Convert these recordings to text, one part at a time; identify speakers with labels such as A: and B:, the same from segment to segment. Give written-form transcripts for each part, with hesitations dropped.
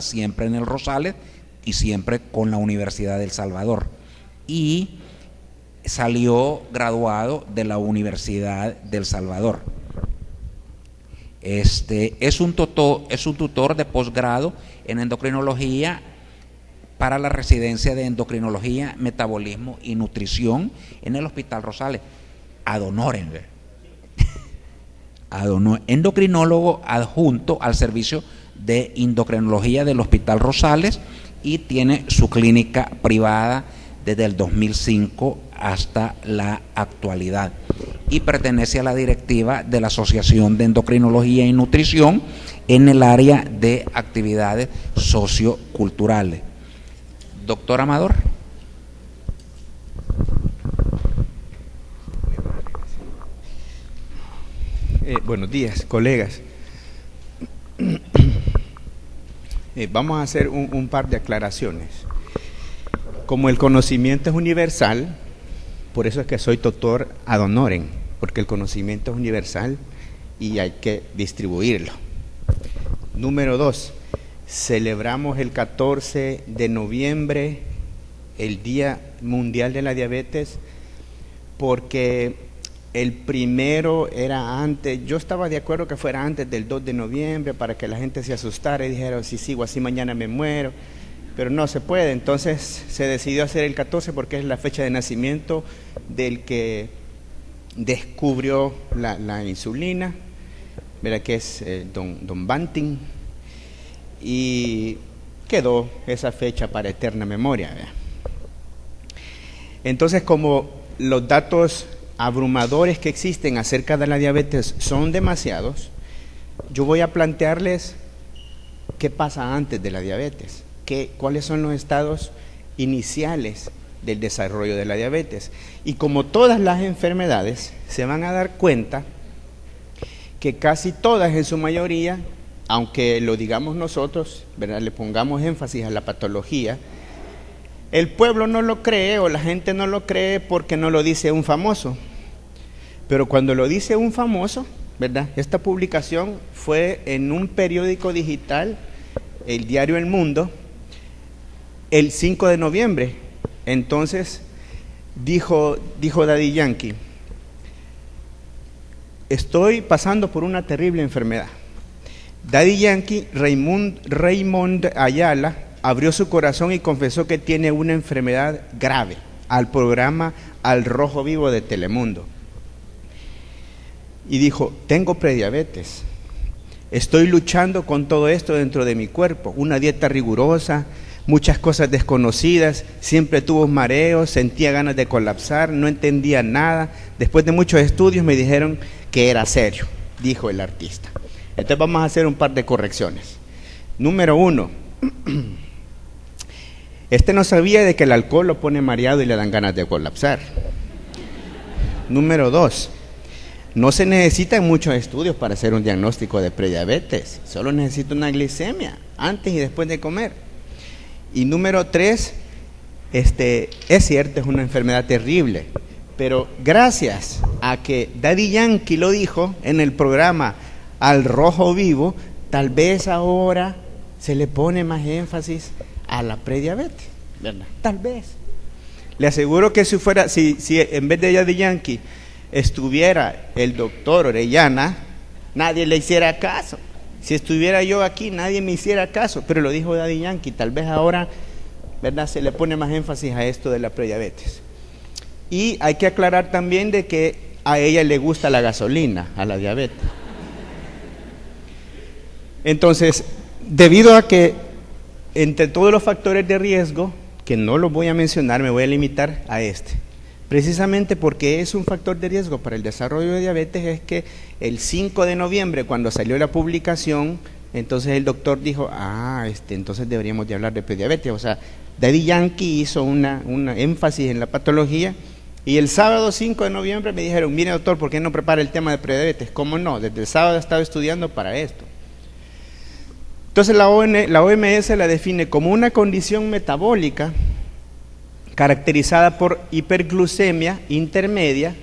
A: siempre en el Rosales y siempre con la Universidad del Salvador. Y salió graduado de la Universidad del Salvador. Es un tutor de posgrado en endocrinología para la residencia de endocrinología, metabolismo y nutrición en el Hospital Rosales. Ad honorem. Endocrinólogo adjunto al servicio de endocrinología del Hospital Rosales y tiene su clínica privada desde el 2005 hasta la actualidad, y pertenece a la directiva de la Asociación de Endocrinología y Nutrición en el área de actividades socioculturales. Doctor Amador.
B: Buenos días, colegas. Vamos a hacer un par de aclaraciones. Como el conocimiento es universal, por eso es que soy doctor ad honorem, porque el conocimiento es universal y hay que distribuirlo. Número 2, celebramos el 14 de noviembre el Día Mundial de la Diabetes porque el primero era antes. Yo estaba de acuerdo que fuera antes del 2 de noviembre para que la gente se asustara y dijera, si sigo así mañana me muero, pero no se puede. Entonces se decidió hacer el 14 porque es la fecha de nacimiento del que descubrió la insulina, ¿verdad? Que es don Banting, y quedó esa fecha para eterna memoria, ¿verdad? Entonces, como los datos abrumadores que existen acerca de la diabetes son demasiados, yo voy a plantearles qué pasa antes de la diabetes, cuáles son los estados iniciales del desarrollo de la diabetes. Y como todas las enfermedades, se van a dar cuenta que casi todas en su mayoría, aunque lo digamos nosotros, ¿verdad?, le pongamos énfasis a la patología, el pueblo no lo cree o la gente no lo cree porque no lo dice un famoso. Pero cuando lo dice un famoso, ¿verdad? Esta publicación fue en un periódico digital, el diario El Mundo, el 5 de noviembre. Entonces dijo Daddy Yankee: estoy pasando por una terrible enfermedad. Daddy Yankee, Raymond Ayala, abrió su corazón y confesó que tiene una enfermedad grave al programa Al Rojo Vivo de Telemundo. Y dijo: tengo prediabetes, estoy luchando con todo esto dentro de mi cuerpo, una dieta rigurosa, muchas cosas desconocidas, siempre tuve mareos, sentía ganas de colapsar, no entendía nada. Después de muchos estudios me dijeron que era serio, dijo el artista. Entonces vamos a hacer un par de correcciones. Número 1, no sabía de que el alcohol lo pone mareado y le dan ganas de colapsar. Número 2, no se necesitan muchos estudios para hacer un diagnóstico de prediabetes, solo necesita una glicemia antes y después de comer. Y número 3, es cierto, es una enfermedad terrible, pero gracias a que Daddy Yankee lo dijo en el programa Al Rojo Vivo, tal vez ahora se le pone más énfasis a la prediabetes, ¿verdad? Tal vez. Le aseguro que si en vez de Daddy Yankee estuviera el doctor Orellana, nadie le hiciera caso. Si estuviera yo aquí, nadie me hiciera caso, pero lo dijo Daddy Yankee. Tal vez ahora, ¿verdad?, se le pone más énfasis a esto de la prediabetes. Y hay que aclarar también de que a ella le gusta la gasolina, a la diabetes. Entonces, debido a que entre todos los factores de riesgo, que no los voy a mencionar, me voy a limitar a precisamente porque es un factor de riesgo para el desarrollo de diabetes, es que el 5 de noviembre, cuando salió la publicación, entonces el doctor dijo, entonces deberíamos de hablar de prediabetes. O sea, Daddy Yankee hizo una énfasis en la patología, y el sábado 5 de noviembre me dijeron: mire, doctor, ¿por qué no prepara el tema de prediabetes? ¿Cómo no? Desde el sábado he estado estudiando para esto. Entonces la OMS la define como una condición metabólica caracterizada por hiperglucemia intermedia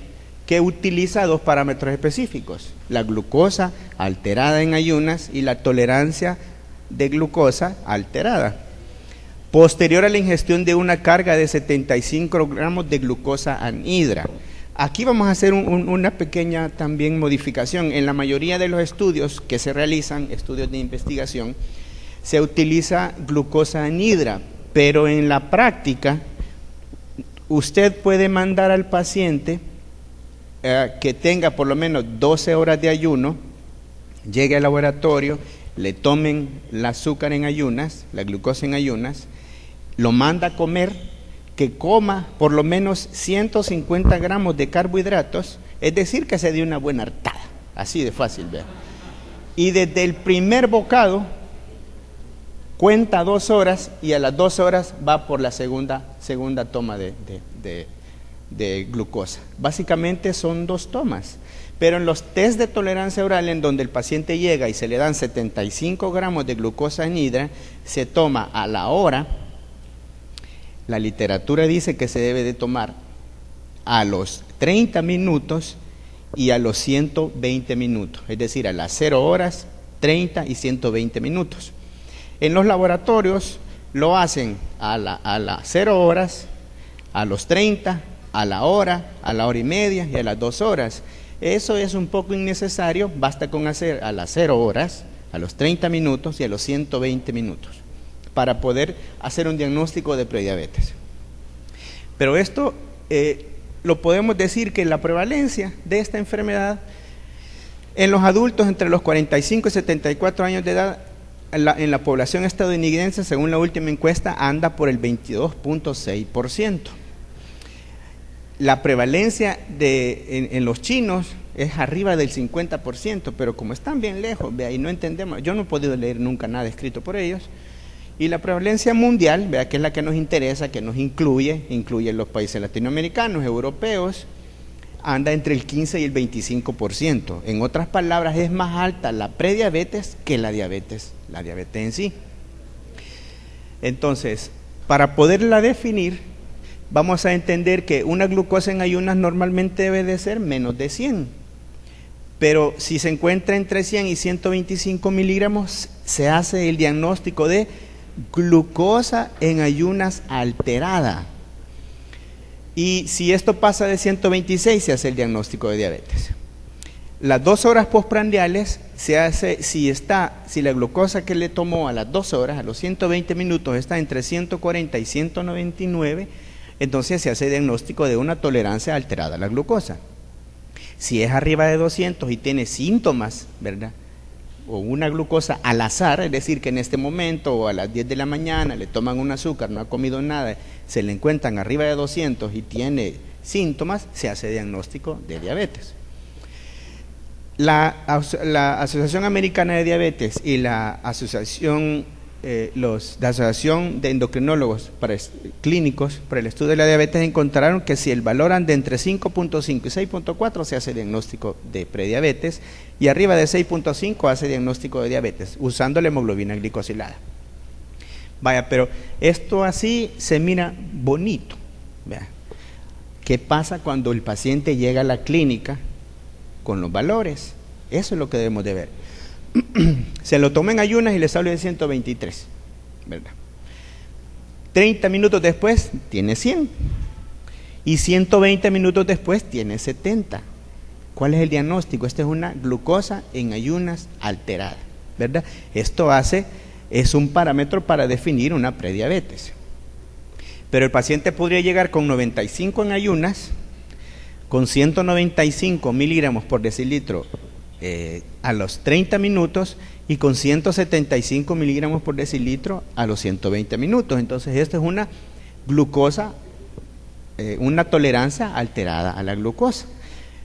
B: que utiliza dos parámetros específicos: la glucosa alterada en ayunas y la tolerancia de glucosa alterada, posterior a la ingestión de una carga de 75 gramos de glucosa anhidra. Aquí vamos a hacer una pequeña también modificación. En la mayoría de los estudios que se realizan, estudios de investigación, se utiliza glucosa anhidra, pero en la práctica usted puede mandar al paciente que tenga por lo menos 12 horas de ayuno, llegue al laboratorio, le tomen el azúcar en ayunas, la glucosa en ayunas, lo manda a comer, que coma por lo menos 150 gramos de carbohidratos, es decir, que se dé una buena hartada, así de fácil, vea. Y desde el primer bocado cuenta 2 horas y a las 2 horas va por la segunda toma de glucosa. Básicamente son 2 tomas, pero en los test de tolerancia oral, en donde el paciente llega y se le dan 75 gramos de glucosa anhidra, se toma a la hora. La literatura dice que se debe de tomar a los 30 minutos y a los 120 minutos, es decir, a las 0 horas, 30 y 120 minutos. En los laboratorios lo hacen a las 0 horas, a los 30, a la hora y media y a las 2 horas. Eso es un poco innecesario, basta con hacer a las 0 horas, a los 30 minutos y a los 120 minutos para poder hacer un diagnóstico de prediabetes. Pero esto lo podemos decir que la prevalencia de esta enfermedad en los adultos entre los 45 y 74 años de edad en la población estadounidense, según la última encuesta, anda por el 22.6%. La prevalencia en los chinos es arriba del 50%, pero como están bien lejos, vea, y no entendemos, yo no he podido leer nunca nada escrito por ellos. Y la prevalencia mundial, vea, que es la que nos interesa, que nos incluye los países latinoamericanos, europeos, anda entre el 15 y el 25%. En otras palabras, es más alta la prediabetes que la diabetes en sí. Entonces, para poderla definir, vamos a entender que una glucosa en ayunas normalmente debe de ser menos de 100. Pero si se encuentra entre 100 y 125 miligramos, se hace el diagnóstico de glucosa en ayunas alterada. Y si esto pasa de 126, se hace el diagnóstico de diabetes. Las 2 horas postprandiales se hace, si la glucosa que le tomó a las 2 horas, a los 120 minutos, está entre 140 y 199, entonces se hace diagnóstico de una tolerancia alterada a la glucosa. Si es arriba de 200 y tiene síntomas, ¿verdad?, o una glucosa al azar, es decir, que en este momento o a las 10 de la mañana le toman un azúcar, no ha comido nada, se le encuentran arriba de 200 y tiene síntomas, se hace diagnóstico de diabetes. La Asociación Americana de Diabetes y la Asociación de Endocrinólogos Clínicos para el estudio de la diabetes encontraron que si el valor anda entre 5.5 y 6.4 se hace diagnóstico de prediabetes y arriba de 6.5 hace diagnóstico de diabetes usando la hemoglobina glicosilada. Vaya, pero esto así se mira bonito. Vea, ¿qué pasa cuando el paciente llega a la clínica con los valores? Eso es lo que debemos de ver. Se lo toma en ayunas y le sale de 123, ¿verdad? 30 minutos después tiene 100 y 120 minutos después tiene 70. ¿Cuál es el diagnóstico? Esta es una glucosa en ayunas alterada, ¿verdad? Esto es un parámetro para definir una prediabetes. Pero el paciente podría llegar con 95 en ayunas, con 195 miligramos por decilitro a los 30 minutos y con 175 miligramos por decilitro a los 120 minutos. Entonces esto es una glucosa, una tolerancia alterada a la glucosa.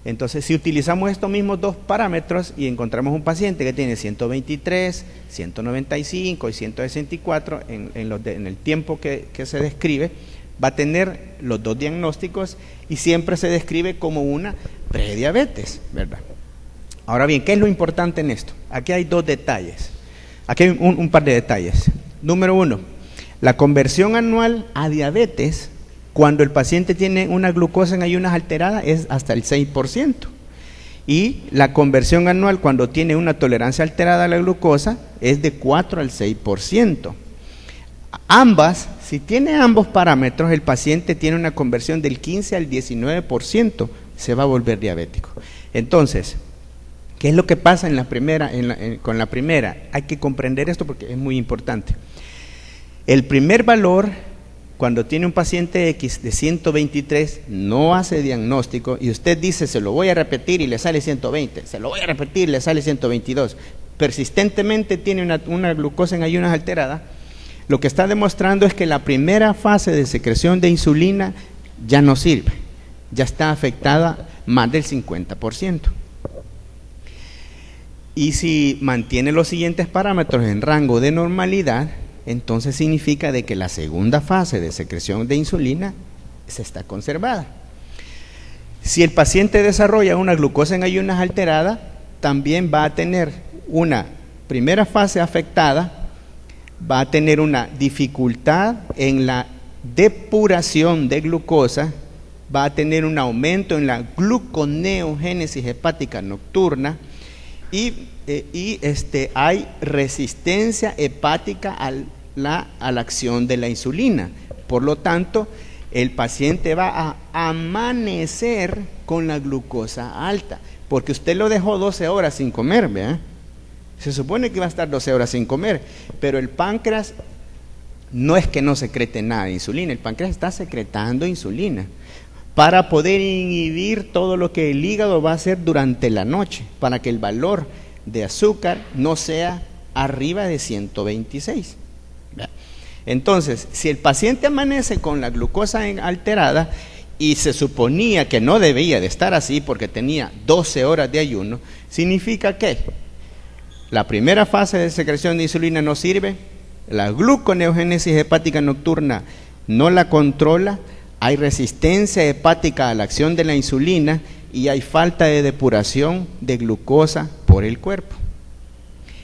B: Entonces si utilizamos estos mismos 2 parámetros y encontramos un paciente que tiene 123, 195 y 164 en el tiempo que se describe, va a tener los 2 diagnósticos y siempre se describe como una prediabetes, ¿verdad? Ahora bien, ¿qué es lo importante en esto? Aquí hay 2 detalles. Aquí hay un par de detalles. Número 1, la conversión anual a diabetes cuando el paciente tiene una glucosa en ayunas alterada es hasta el 6%. y la conversión anual cuando tiene una tolerancia alterada a la glucosa es de 4 al 6%. Ambas, si tiene ambos parámetros, el paciente tiene una conversión del 15 al 19%, se va a volver diabético. Entonces, ¿qué es lo que pasa en la primera, con la primera? Hay que comprender esto porque es muy importante. El primer valor, cuando tiene un paciente X de 123, no hace diagnóstico y usted dice, se lo voy a repetir y le sale 120, se lo voy a repetir y le sale 122, persistentemente tiene una glucosa en ayunas alterada, lo que está demostrando es que la primera fase de secreción de insulina ya no sirve, ya está afectada más del 50%. Y si mantiene los siguientes parámetros en rango de normalidad, entonces significa de que la segunda fase de secreción de insulina se está conservada. Si el paciente desarrolla una glucosa en ayunas alterada, también va a tener una primera fase afectada, va a tener una dificultad en la depuración de glucosa, va a tener un aumento en la gluconeogénesis hepática nocturna y hay resistencia hepática a la acción de la insulina. Por lo tanto, el paciente va a amanecer con la glucosa alta, porque usted lo dejó 12 horas sin comer, ¿verdad? Se supone que va a estar 12 horas sin comer, pero el páncreas no es que no secrete nada de insulina, el páncreas está secretando insulina para poder inhibir todo lo que el hígado va a hacer durante la noche, para que el valor de azúcar no sea arriba de 126. Entonces, si el paciente amanece con la glucosa alterada y se suponía que no debía de estar así porque tenía 12 horas de ayuno, significa que la primera fase de secreción de insulina no sirve, la gluconeogénesis hepática nocturna no la controla, hay resistencia hepática a la acción de la insulina y hay falta de depuración de glucosa por el cuerpo.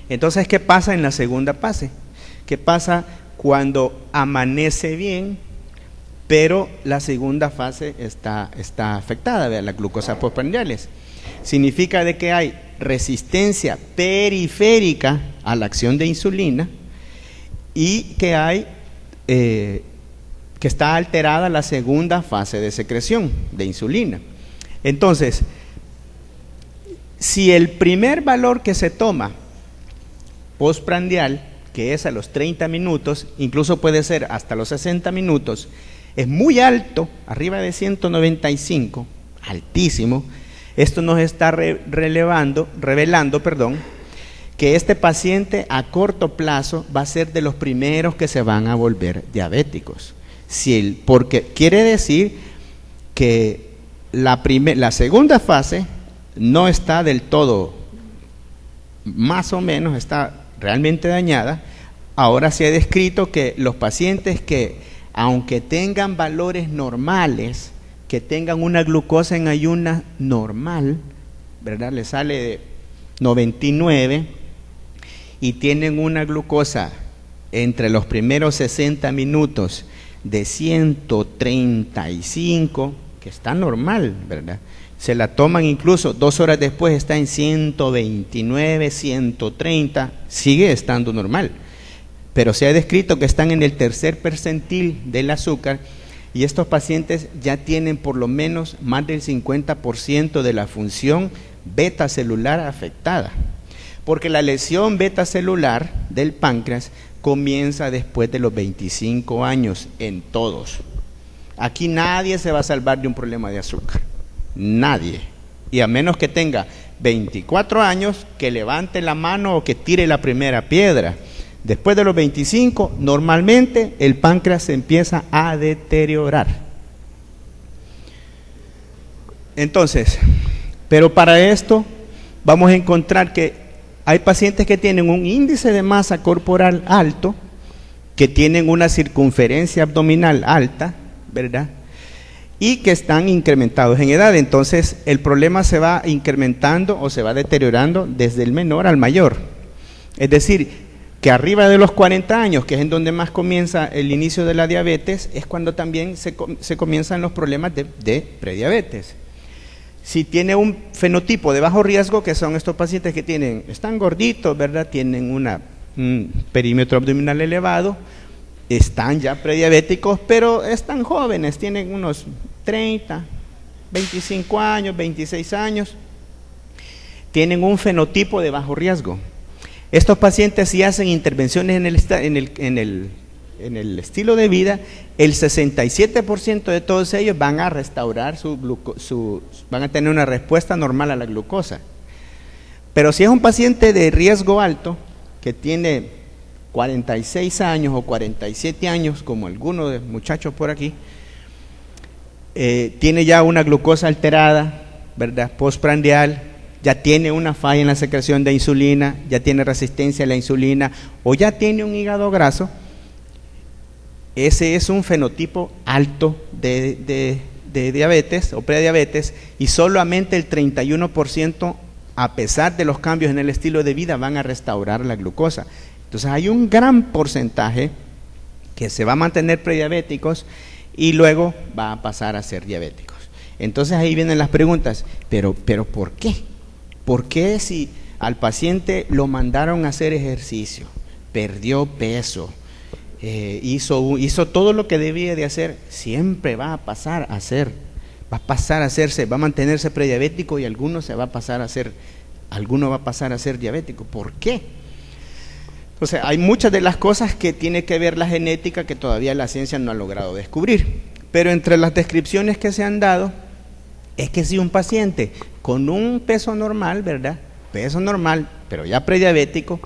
B: Entonces, ¿qué pasa en la segunda fase? ¿Qué pasa cuando amanece bien, pero la segunda fase está afectada, ¿verdad? Las glucosas postprandiales? Significa de que hay resistencia periférica a la acción de insulina y que hay que está alterada la segunda fase de secreción de insulina. Entonces, si el primer valor que se toma postprandial, que es a los 30 minutos, incluso puede ser hasta los 60 minutos, es muy alto, arriba de 195, altísimo, esto nos está revelando, que este paciente a corto plazo va a ser de los primeros que se van a volver diabéticos. Porque quiere decir que la segunda fase no está del todo, más o menos está realmente dañada. Ahora se ha descrito que los pacientes que, aunque tengan valores normales, que tengan una glucosa en ayunas normal, ¿verdad? Le sale de 99 y tienen una glucosa entre los primeros 60 minutos de 135, que está normal, ¿verdad? Se la toman incluso 2 horas después, está en 129, 130, sigue estando normal. Pero se ha descrito que están en el tercer percentil del azúcar y estos pacientes ya tienen por lo menos más del 50% de la función beta celular afectada. Porque la lesión beta celular del páncreas comienza después de los 25 años en todos. Aquí nadie se va a salvar de un problema de azúcar. Nadie. Y a menos que tenga 24 años, que levante la mano o que tire la primera piedra. Después de los 25, normalmente el páncreas se empieza a deteriorar. Entonces, pero para esto vamos a encontrar que hay pacientes que tienen un índice de masa corporal alto, que tienen una circunferencia abdominal alta, ¿verdad? Y que están incrementados en edad. Entonces el problema se va incrementando o se va deteriorando desde el menor al mayor. Es decir, que arriba de los 40 años, que es en donde más comienza el inicio de la diabetes, es cuando también se comienzan los problemas de prediabetes. Si tiene un fenotipo de bajo riesgo, que son estos pacientes que están gorditos, ¿verdad? Tienen un perímetro abdominal elevado, están ya prediabéticos, pero están jóvenes, tienen unos 30, 25 años, 26 años, tienen un fenotipo de bajo riesgo. Estos pacientes, si hacen intervenciones en el estilo de vida, el 67% de todos ellos van a restaurar van a tener una respuesta normal a la glucosa. Pero si es un paciente de riesgo alto, que tiene 46 años o 47 años, como algunos de los muchachos por aquí, tiene ya una glucosa alterada, ¿verdad? Postprandial, ya tiene una falla en la secreción de insulina, ya tiene resistencia a la insulina, o ya tiene un hígado graso. Ese es un fenotipo alto de diabetes o prediabetes, y solamente el 31%, a pesar de los cambios en el estilo de vida, van a restaurar la glucosa. Entonces hay un gran porcentaje que se va a mantener prediabéticos y luego va a pasar a ser diabéticos. Entonces ahí vienen las preguntas, pero ¿por qué? ¿Por qué si al paciente lo mandaron a hacer ejercicio, perdió peso, hizo todo lo que debía de hacer, siempre va a mantenerse prediabético, y alguno va a pasar a ser diabético? ¿Por qué? Entonces hay muchas de las cosas que tiene que ver la genética que todavía la ciencia no ha logrado descubrir, pero entre las descripciones que se han dado es que si un paciente con un peso normal, ¿verdad? Peso normal, pero ya prediabético,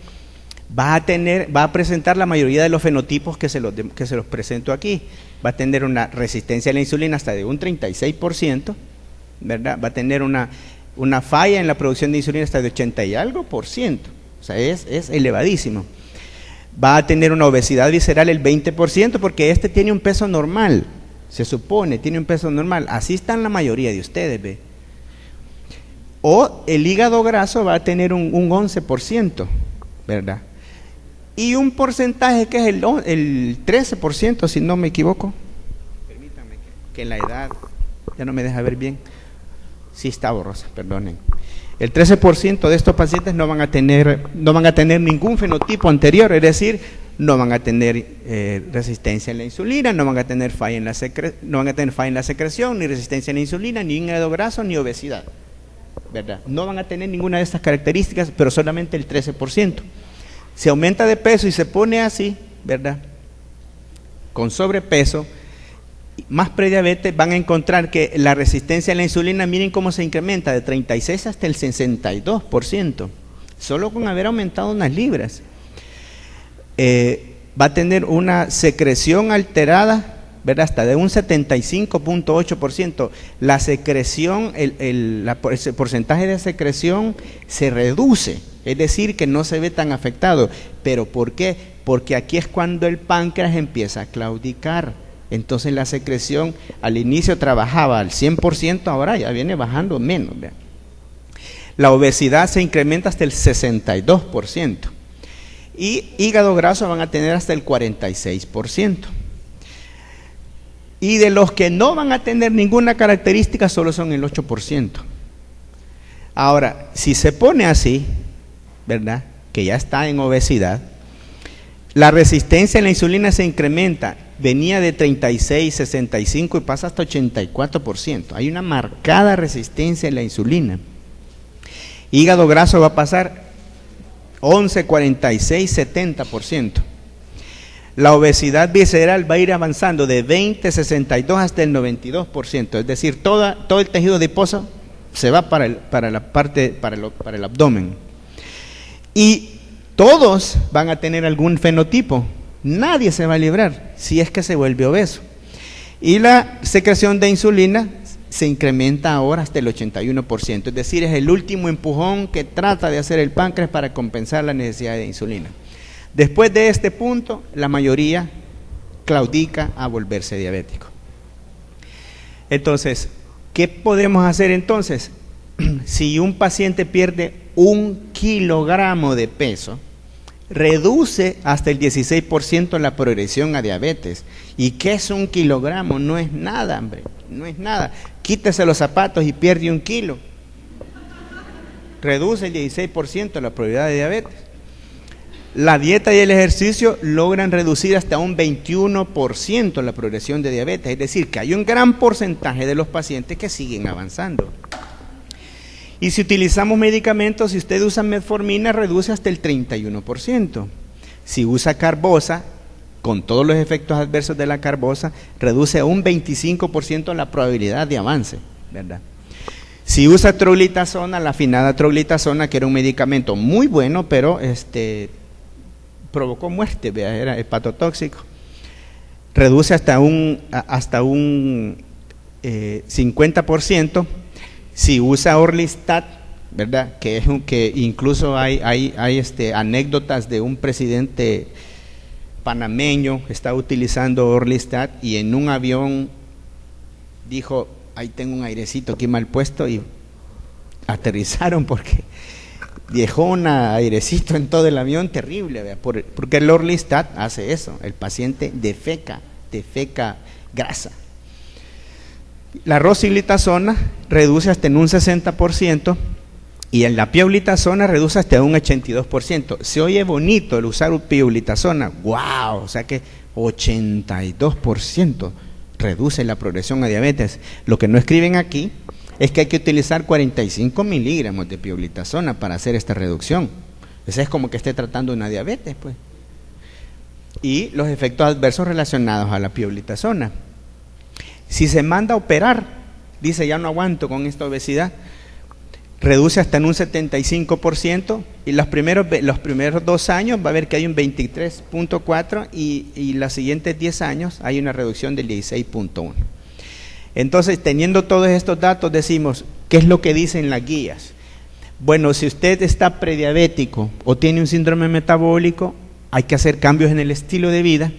B: va a presentar la mayoría de los fenotipos que se los presento aquí. Va a tener una resistencia a la insulina hasta de un 36%, ¿verdad? Va a tener una falla en la producción de insulina hasta de 80 y algo %. O sea, es elevadísimo. Va a tener una obesidad visceral el 20%, porque tiene un peso normal, se supone, tiene un peso normal. Así están la mayoría de ustedes, ¿ve? O el hígado graso va a tener un 11%, ¿verdad? Y un porcentaje que es el 13%, si no me equivoco. Permítanme que la edad ya no me deja ver bien. Sí está borrosa, perdonen. El 13% de estos pacientes no van a tener ningún fenotipo anterior, es decir, no van a tener resistencia a la insulina, no van a tener falla en la secreción, ni resistencia a la insulina, ni hígado graso, ni obesidad, ¿verdad? No van a tener ninguna de estas características, pero solamente el 13%. Si aumenta de peso y se pone así, ¿verdad?, con sobrepeso, más prediabetes, van a encontrar que la resistencia a la insulina, miren cómo se incrementa de 36 hasta el 62%, solo con haber aumentado unas libras. Va a tener una secreción alterada, ¿verdad?, hasta de un 75.8%. La secreción, el porcentaje de secreción se reduce, es decir, que no se ve tan afectado. ¿Pero por qué? Porque aquí es cuando el páncreas empieza a claudicar. Entonces la secreción al inicio trabajaba al 100%, ahora ya viene bajando menos, ¿verdad? La obesidad se incrementa hasta el 62%. Y hígado graso van a tener hasta el 46%. Y de los que no van a tener ninguna característica, solo son el 8%. Ahora, si se pone así, ¿verdad?, que ya está en obesidad, la resistencia a la insulina se incrementa, venía de 36, 65 y pasa hasta 84%. Hay una marcada resistencia a la insulina. Hígado graso va a pasar 11, 46, 70%. La obesidad visceral va a ir avanzando de 20, 62 hasta el 92%, es decir, todo el tejido adiposo se va para el abdomen. Y todos van a tener algún fenotipo, nadie se va a librar si es que se vuelve obeso. Y la secreción de insulina se incrementa ahora hasta el 81%, es decir, es el último empujón que trata de hacer el páncreas para compensar la necesidad de insulina. Después de este punto, la mayoría claudica a volverse diabético. Entonces, ¿qué podemos hacer entonces? Si un paciente pierde 1 kilogramo de peso, reduce hasta el 16% la progresión a diabetes. ¿Y qué es 1 kilogramo? No es nada, hombre. no es nada. Quítese los zapatos y pierde 1 kilo. Reduce el 16% la probabilidad de diabetes. La dieta y el ejercicio logran reducir hasta un 21% la progresión de diabetes. Es decir, que hay un gran porcentaje de los pacientes que siguen avanzando. Y si utilizamos medicamentos, si usted usa metformina, reduce hasta el 31%. Si usa carbosa, con todos los efectos adversos de la carbosa, reduce a un 25% la probabilidad de avance, ¿verdad? Si usa troglitazona, la afinada troglitazona, que era un medicamento muy bueno, pero provocó muerte, ¿verdad? Era hepatotóxico, reduce hasta un 50%. Si usa Orlistat, ¿verdad? Que incluso hay anécdotas de un presidente panameño que está utilizando Orlistat y en un avión dijo, ahí tengo un airecito aquí mal puesto, y aterrizaron porque dejó un airecito en todo el avión terrible, ¿verdad? Porque el Orlistat hace eso, el paciente defeca grasa. La rosiglitazona reduce hasta en un 60% y en la pioglitazona reduce hasta un 82%. Se oye bonito el usar pioglitazona, wow, o sea que 82% reduce la progresión a diabetes. Lo que no escriben aquí es que hay que utilizar 45 miligramos de pioglitazona para hacer esta reducción. Eso es como que esté tratando una diabetes, pues. Y los efectos adversos relacionados a la pioglitazona. Si se manda a operar, dice ya no aguanto con esta obesidad, reduce hasta en un 75% y los primeros 2 años va a ver que hay un 23.4% y los siguientes 10 años hay una reducción del 16.1%. Entonces, teniendo todos estos datos, decimos, ¿qué es lo que dicen las guías? Bueno, si usted está prediabético o tiene un síndrome metabólico, hay que hacer cambios en el estilo de vida,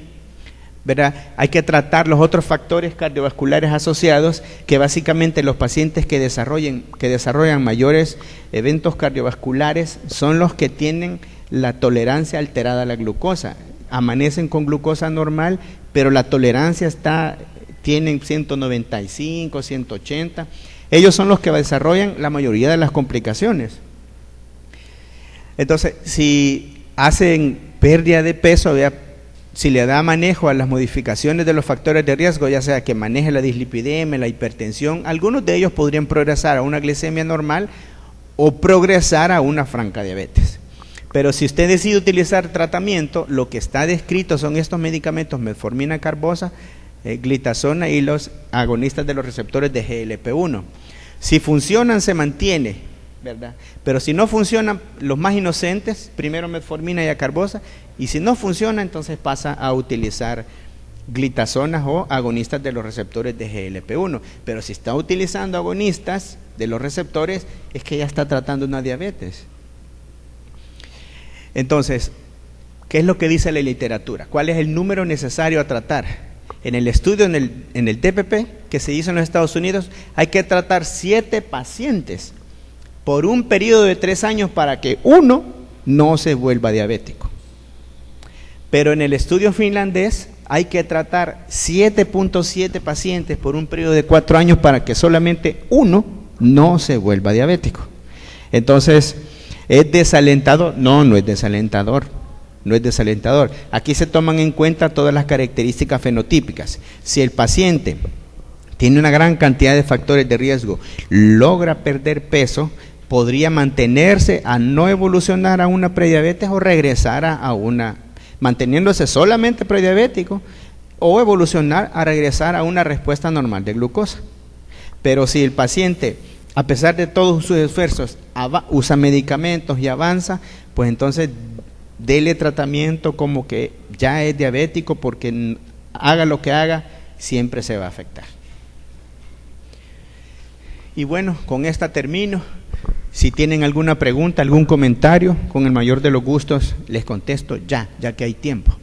B: ¿verdad? Hay que tratar los otros factores cardiovasculares asociados, que básicamente los pacientes que desarrollan mayores eventos cardiovasculares son los que tienen la tolerancia alterada a la glucosa. Amanecen con glucosa normal, pero la tolerancia tienen 195, 180. Ellos son los que desarrollan la mayoría de las complicaciones. Entonces, si hacen pérdida de peso, si le da manejo a las modificaciones de los factores de riesgo, ya sea que maneje la dislipidemia, la hipertensión, algunos de ellos podrían progresar a una glicemia normal o progresar a una franca diabetes. Pero si usted decide utilizar tratamiento, lo que está descrito son estos medicamentos, metformina, carbosa, glitazona y los agonistas de los receptores de GLP-1. Si funcionan, se mantiene, ¿verdad? Pero si no funcionan, los más inocentes, primero metformina y acarbosa, y si no funciona, entonces pasa a utilizar glitazonas o agonistas de los receptores de GLP-1. Pero si está utilizando agonistas de los receptores, es que ya está tratando una diabetes. Entonces, ¿qué es lo que dice la literatura? ¿Cuál es el número necesario a tratar? En el estudio, en el TPP que se hizo en los Estados Unidos, hay que tratar 7 pacientes por un periodo de 3 años para que uno no se vuelva diabético. Pero en el estudio finlandés hay que tratar 7.7 pacientes por un periodo de 4 años para que solamente uno no se vuelva diabético. Entonces, ¿es desalentador? No, no es desalentador. No es desalentador. Aquí se toman en cuenta todas las características fenotípicas. Si el paciente tiene una gran cantidad de factores de riesgo, logra perder peso, podría mantenerse a no evolucionar a una prediabetes o regresar a una, manteniéndose solamente prediabético, o evolucionar a regresar a una respuesta normal de glucosa. Pero si el paciente, a pesar de todos sus esfuerzos, usa medicamentos y avanza, pues entonces dele tratamiento como que ya es diabético, porque haga lo que haga, siempre se va a afectar. Y bueno, con esta termino. Si tienen alguna pregunta, algún comentario, con el mayor de los gustos les contesto ya que hay tiempo.